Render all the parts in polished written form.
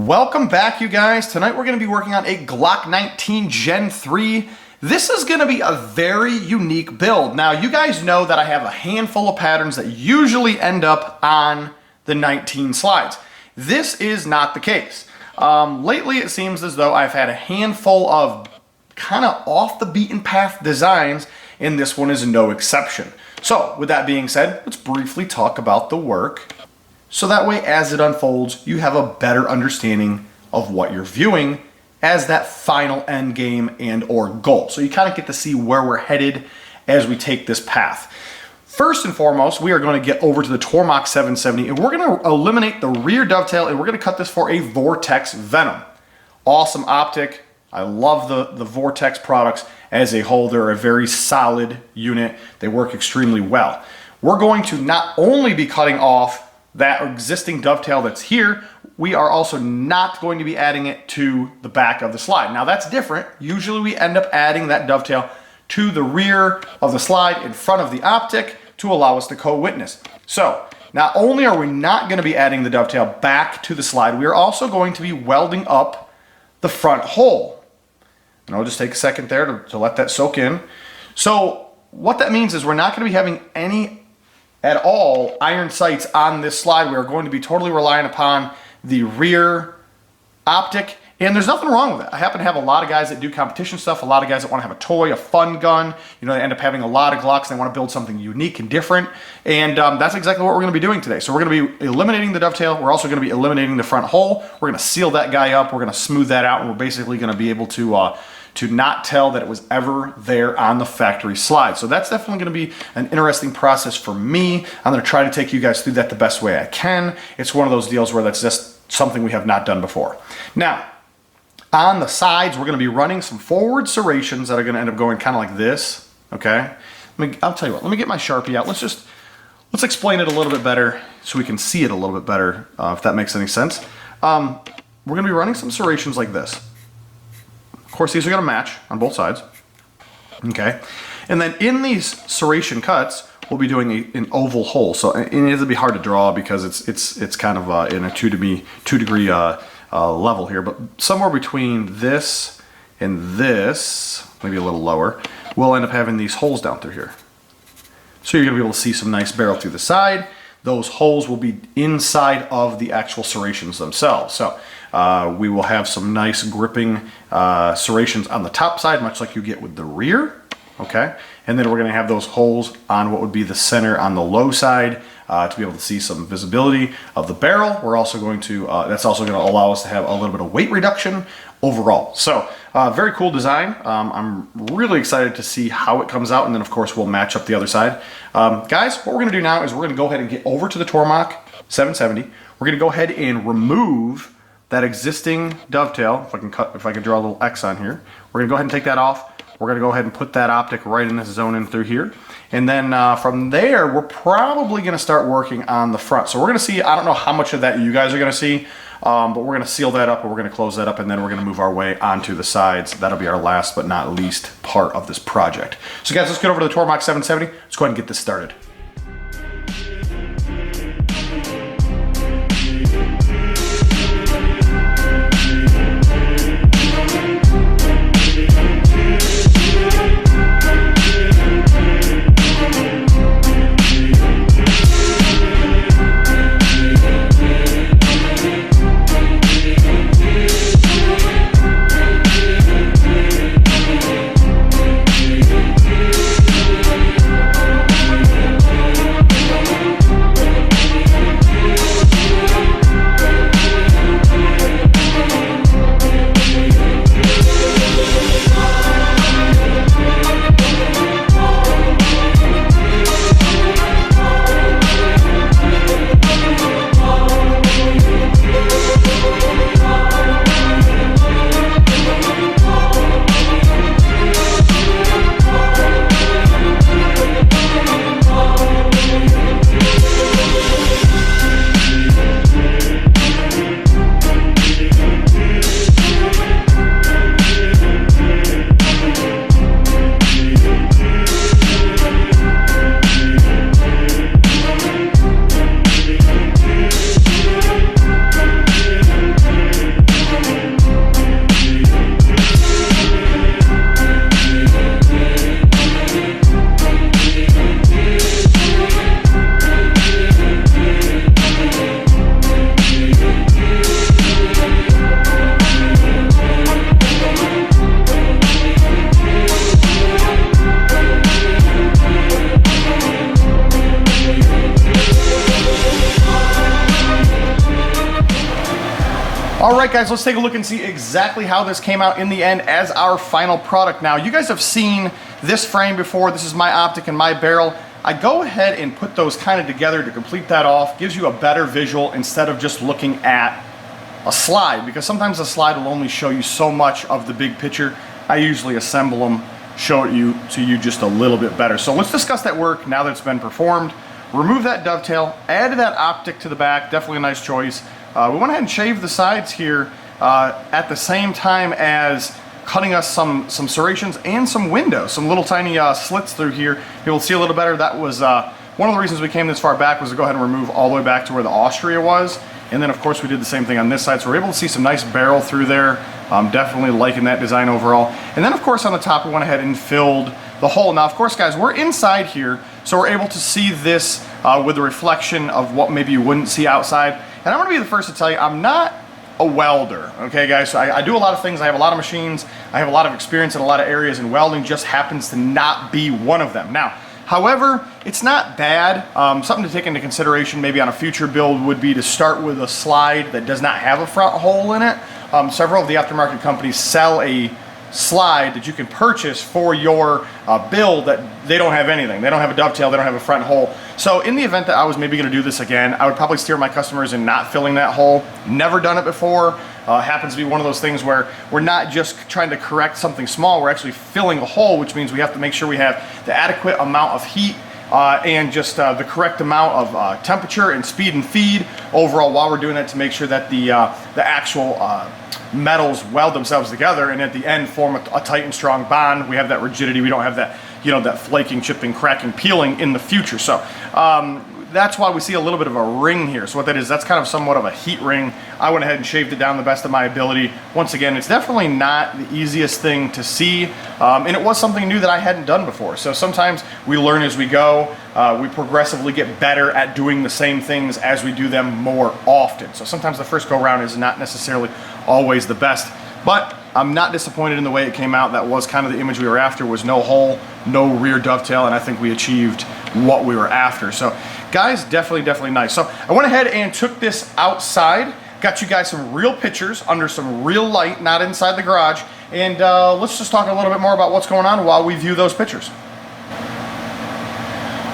Welcome back, you guys. Tonight we're going to be working on a Glock 19 Gen 3. This is going to be a very unique build. Now, you guys know that I have a handful of patterns that usually end up on the 19 slides. This is not the case. Lately, it seems as though I've had a handful of kind of off the beaten path designs, and this one is no exception. So, with that being said, let's briefly talk about the work. So that way, as it unfolds, you have a better understanding of what you're viewing as that final end game and or goal. So you kind of get to see where we're headed as we take this path. First and foremost, we are going to get over to the Tormach 770 and we're going to eliminate the rear dovetail and we're going to cut this for a Vortex Venom. Awesome optic. I love the Vortex products as a whole. They're a very solid unit. They work extremely well. We're going to not only be cutting off that existing dovetail that's here, we are also not going to be adding it to the back of the slide. Now that's different. Usually we end up adding that dovetail to the rear of the slide in front of the optic to allow us to co-witness. So not only are we not going to be adding the dovetail back to the slide, we are also going to be welding up the front hole. And I'll just take a second there to let that soak in. So what that means is we're not going to be having any at all iron sights on this slide. We are going to be totally relying upon the rear optic, and there's nothing wrong with it. I happen to have a lot of guys that do competition stuff, a lot of guys that want to have a toy, a fun gun. You know, they end up having a lot of Glocks. They want to build something unique and different, and that's exactly what we're going to be doing today. So we're going to be eliminating the dovetail. We're also going to be eliminating the front hole. We're going to seal that guy up. We're going to smooth that out, and we're basically going to be able to not tell that it was ever there on the factory slide. So that's definitely going to be an interesting process for me. I'm going to try to take you guys through that the best way I can. It's one of those deals where that's just something we have not done before. Now, on the sides, we're going to be running some forward serrations that are going to end up going kind of like this, okay? I'll tell you what, let me get my Sharpie out. Let's explain it a little bit better so we can see it a little bit better, if that makes any sense. We're going to be running some serrations like this. Of course, these are going to match on both sides, okay? And then in these serration cuts, we'll be doing an oval hole. So it'll be hard to draw because it's kind of in a two degree level here, but somewhere between this and this, maybe a little lower, we'll end up having these holes down through here. So you're going to be able to see some nice barrel through the side. Those holes will be inside of the actual serrations themselves. So we will have some nice gripping serrations on the top side, much like you get with the rear, okay? And then we're gonna have those holes on what would be the center on the low side to be able to see some visibility of the barrel. We're also going to, that's also gonna allow us to have a little bit of weight reduction overall. So very cool design. I'm really excited to see how it comes out, and then of course we'll match up the other side. Guys, what we're gonna do now is we're gonna go ahead and get over to the Tormach 770. We're gonna go ahead and remove that existing dovetail. If I can draw a little X on here, we're gonna go ahead and take that off. We're gonna go ahead and put that optic right in this zone in through here. And then from there, we're probably gonna start working on the front. So we're gonna see, I don't know how much of that you guys are gonna see, but we're gonna seal that up and we're gonna close that up, and then we're gonna move our way onto the sides. That'll be our last but not least part of this project. So guys, let's get over to the Tormach 770. Let's go ahead and get this started. right, guys, let's take a look and see exactly how this came out in the end as our final product. Now, you guys have seen this frame before. This is my optic and my barrel. I go ahead and put those kind of together to complete that off. Gives you a better visual instead of just looking at a slide, because sometimes a slide will only show you so much of the big picture. I usually assemble them, show it to you just a little bit better. So let's discuss that work now that it's been performed. Remove that dovetail, add that optic to the back, definitely a nice choice. We went ahead and shaved the sides here at the same time as cutting us some serrations and some windows, some little tiny slits through here. You'll see a little better. That was one of the reasons we came this far back, was to go ahead and remove all the way back to where the Austria was. And then of course we did the same thing on this side, so we're able to see some nice barrel through there. Definitely liking that design overall. And then of course on the top we went ahead and filled the hole. Now of course, guys, we're inside here, so we're able to see this with the reflection of what maybe you wouldn't see outside. And I'm gonna be the first to tell you, I'm not a welder, okay guys? So I do a lot of things. I have a lot of machines. I have a lot of experience in a lot of areas, and welding just happens to not be one of them. Now, however, it's not bad. Something to take into consideration maybe on a future build would be to start with a slide that does not have a front hole in it. Several of the aftermarket companies sell a slide that you can purchase for your build that they don't have anything. They don't have a dovetail, they don't have a front hole. So in the event that I was maybe gonna do this again, I would probably steer my customers in not filling that hole. Never done it before. Happens to be one of those things where we're not just trying to correct something small, we're actually filling a hole, which means we have to make sure we have the adequate amount of heat and just the correct amount of temperature and speed and feed overall while we're doing it, to make sure that the actual metals weld themselves together and at the end form a tight and strong bond. We have that rigidity. We don't have that, you know, that flaking, chipping, cracking, peeling in the future. So that's why we see a little bit of a ring here. So what that is, that's kind of somewhat of a heat ring. I went ahead and shaved it down the best of my ability. Once again, it's definitely not the easiest thing to see, and it was something new that I hadn't done before. So sometimes we learn as we go. We progressively get better at doing the same things as we do them more often. So sometimes the first go around is not necessarily always the best, but I'm not disappointed in the way it came out. That was kind of the image we were after, was no hole, no rear dovetail, and I think we achieved what we were after. So guys, definitely nice. So I went ahead and took this outside, got you guys some real pictures under some real light, not inside the garage, and let's just talk a little bit more about what's going on while we view those pictures.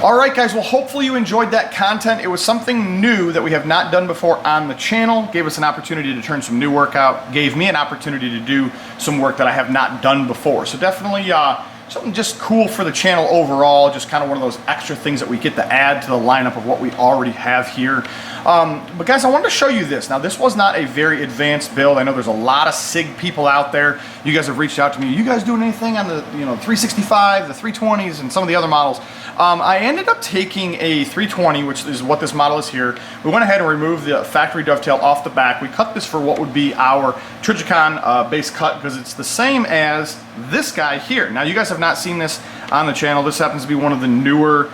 All right, guys, well, hopefully you enjoyed that content. It was something new that we have not done before on the channel. Gave us an opportunity to turn some new work out. Gave me an opportunity to do some work that I have not done before. So definitely something just cool for the channel overall. Just kind of one of those extra things that we get to add to the lineup of what we already have here. But guys, I wanted to show you this. Now, this was not a very advanced build. I know there's a lot of SIG people out there. You guys have reached out to me. You guys doing anything on the 365, the 320s, and some of the other models? I ended up taking a 320, which is what this model is here. We went ahead and removed the factory dovetail off the back. We cut this for what would be our Trijicon base cut, because it's the same as this guy here. Now, you guys have not seen this on the channel. This happens to be one of the newer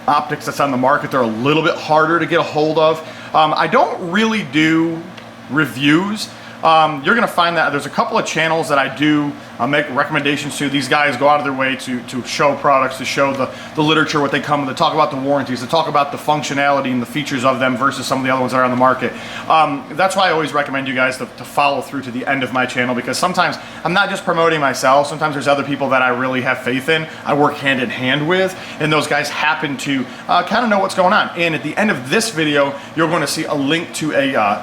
optics that's on the market. They're a little bit harder to get a hold of. I don't really do reviews. You're gonna find that there's a couple of channels that I do make recommendations to. These guys go out of their way to show products, to show the literature, what they come with, to talk about the warranties, to talk about the functionality and the features of them versus some of the other ones that are on the market. That's why I always recommend you guys to follow through to the end of my channel, because sometimes I'm not just promoting myself. Sometimes there's other people that I really have faith in, I work hand in hand with, and those guys happen to kind of know what's going on. And at the end of this video, you're going to see a link to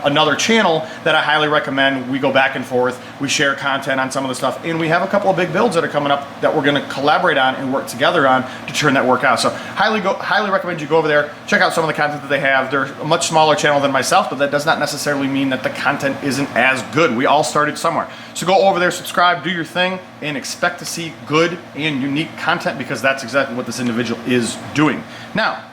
another channel that I highly recommend. We go back and forth, we share content on some of the stuff, and we have a couple of big builds that are coming up that we're going to collaborate on and work together on to turn that work out. So highly recommend you go over there, check out some of the content that they have. They're a much smaller channel than myself, but that does not necessarily mean that the content isn't as good. We all started somewhere. So go over there, subscribe, do your thing, and expect to see good and unique content, because that's exactly what this individual is doing. Now,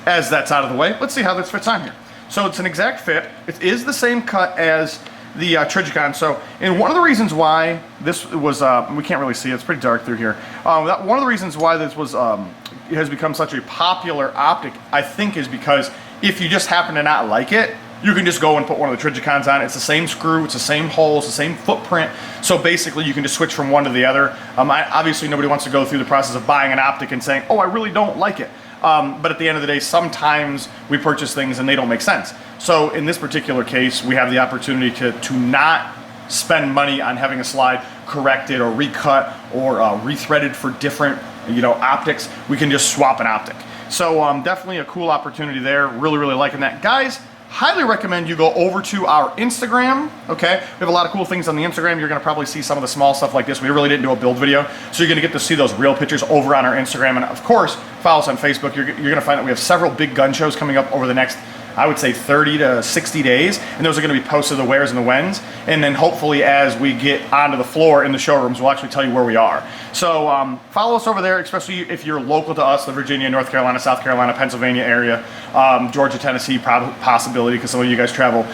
as that's out of the way, let's see how this fits on here. So it's an exact fit. It is the same cut as the Trijicon. So, and one of the reasons why this was, we can't really see it, it's pretty dark through here. One of the reasons why this was, it has become such a popular optic, I think, is because if you just happen to not like it, you can just go and put one of the Trijicons on. It's the same screw, it's the same hole, it's the same footprint. So basically you can just switch from one to the other. Obviously nobody wants to go through the process of buying an optic and saying, oh, I really don't like it. But at the end of the day, sometimes we purchase things and they don't make sense. So in this particular case, we have the opportunity to not spend money on having a slide corrected or recut or rethreaded for different, optics. We can just swap an optic. So definitely a cool opportunity there. Really, really liking that. Guys, highly recommend you go over to our Instagram, okay? We have a lot of cool things on the Instagram. You're gonna probably see some of the small stuff like this. We really didn't do a build video, so you're gonna get to see those real pictures over on our Instagram. And of course, follow us on Facebook. You're gonna find that we have several big gun shows coming up over the next, I would say 30 to 60 days, and those are gonna be posted, the wheres and the whens, and then hopefully as we get onto the floor in the showrooms, we'll actually tell you where we are. So follow us over there, especially if you're local to us, the Virginia, North Carolina, South Carolina, Pennsylvania area, Georgia, Tennessee, possibility, because some of you guys travel.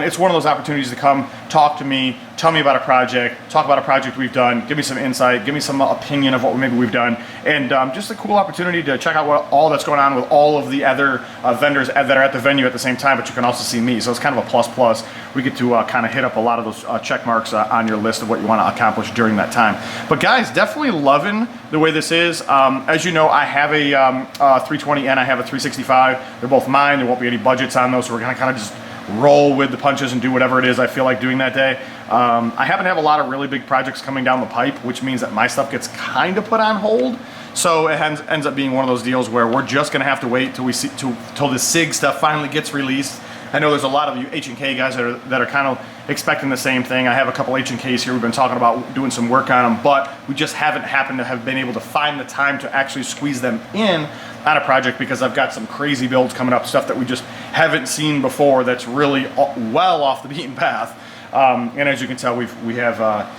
It's one of those opportunities to come talk to me, tell me about a project, talk about a project we've done, give me some insight, give me some opinion of what maybe we've done, and just a cool opportunity to check out all that's going on with all of the other vendors that are at the venue at the same time, but you can also see me, so it's kind of a plus. We get to kind of hit up a lot of those check marks on your list of what you want to accomplish during that time. But guys, definitely loving the way this is. As you know, I have a 320 and I have a 365. They're both mine. There won't be any budgets on those, so we're going to kind of just roll with the punches and do whatever it is I feel like doing that day. I happen to have a lot of really big projects coming down the pipe, which means that my stuff gets kind of put on hold. So it ends up being one of those deals where we're just going to have to wait till the SIG stuff finally gets released. I know there's a lot of you H&K guys that are kind of expecting the same thing. I have a couple H&Ks here. We've been talking about doing some work on them, but we just haven't happened to have been able to find the time to actually squeeze them in on a project, because I've got some crazy builds coming up, stuff that we just haven't seen before that's really well off the beaten path. And as you can tell, we have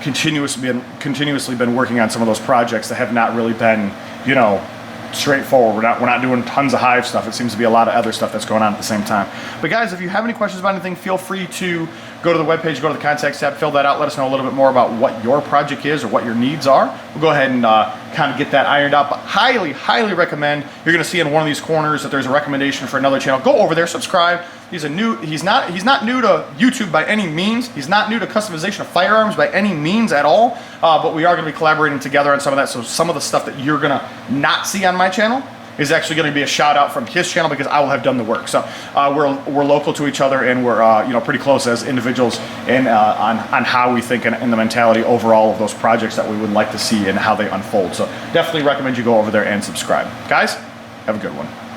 continuously been working on some of those projects that have not really been, straightforward. We're not doing tons of hive stuff. It seems to be a lot of other stuff that's going on at the same time. But guys, if you have any questions about anything, feel free to go to the webpage, go to the contacts tab, fill that out, let us know a little bit more about what your project is or what your needs are. We'll go ahead and kind of get that ironed out. But highly recommend, you're gonna see in one of these corners that there's a recommendation for another channel. Go over there, subscribe. He's not new to YouTube by any means. He's not new to customization of firearms by any means at all. But we are gonna be collaborating together on some of that. So some of the stuff that you're gonna not see on my channel is actually going to be a shout out from his channel, because I will have done the work. So we're local to each other, and we're pretty close as individuals in on how we think and the mentality overall of those projects that we would like to see and how they unfold. So definitely recommend you go over there and subscribe. Guys, have a good one.